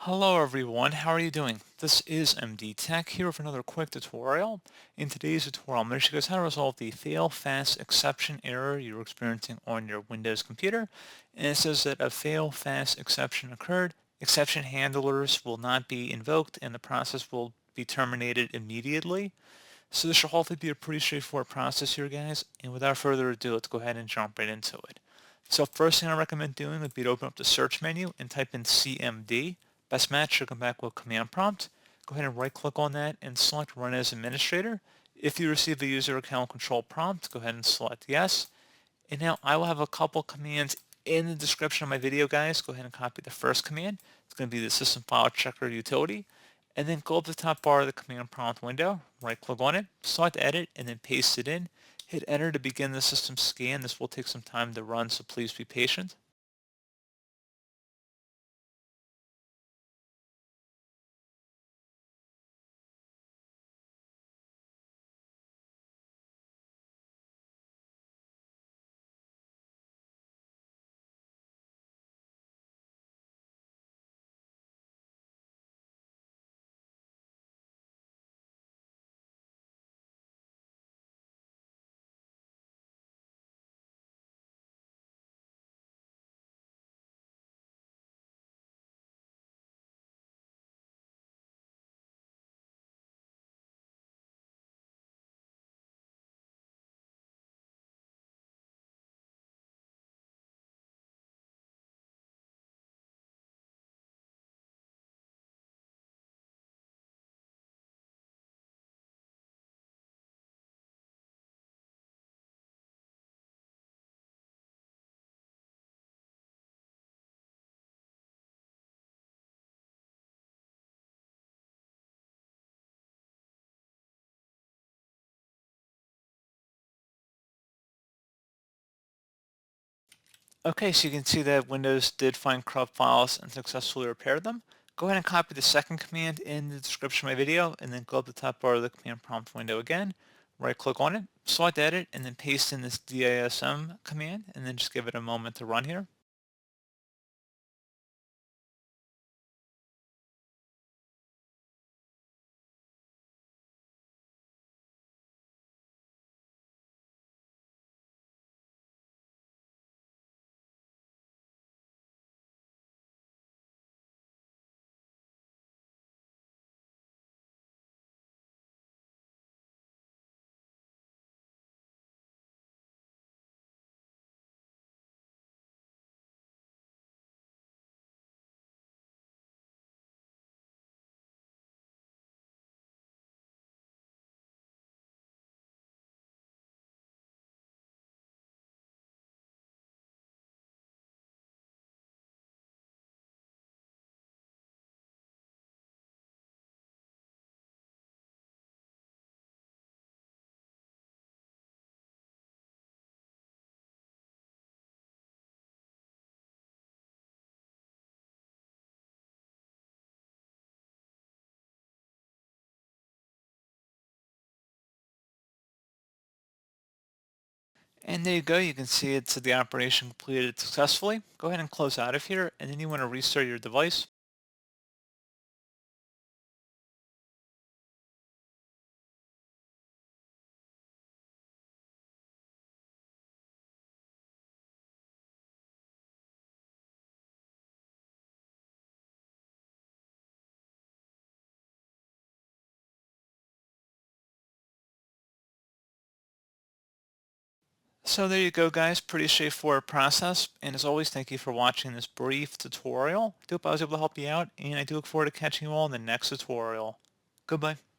Hello everyone, how are you doing? This is MD Tech here with another quick tutorial. In today's tutorial, I'm going to show you guys how to resolve the fail fast exception error you're experiencing on your Windows computer. And it says that a fail fast exception occurred. Exception handlers will not be invoked and the process will be terminated immediately. So this should hopefully be a pretty straightforward process here, guys. And without further ado, let's go ahead and jump right into it. So first thing I recommend doing would be to open up the search menu and type in CMD. Best match should come back with command prompt. Go ahead and right click on that and select run as administrator. If you receive a user account control prompt, go ahead and select yes. And now I will have a couple commands in the description of my video, guys. Go ahead and copy the first command. It's going to be the system file checker utility. And then go up to the top bar of the command prompt window, right click on it, select edit, and then paste it in. Hit enter to begin the system scan. This will take some time to run, so please be patient. Okay, so you can see that Windows did find corrupt files and successfully repair them. Go ahead and copy the second command in the description of my video, and then go up the top bar of the command prompt window again, right click on it, select edit, and then paste in this DISM command, and then just give it a moment to run here. And there you go, you can see it's the operation completed successfully. Go ahead and close out of here, and then you want to restart your device. So there you go, guys. Pretty straightforward process. And as always, thank you for watching this brief tutorial. I do hope I was able to help you out, and I do look forward to catching you all in the next tutorial. Goodbye.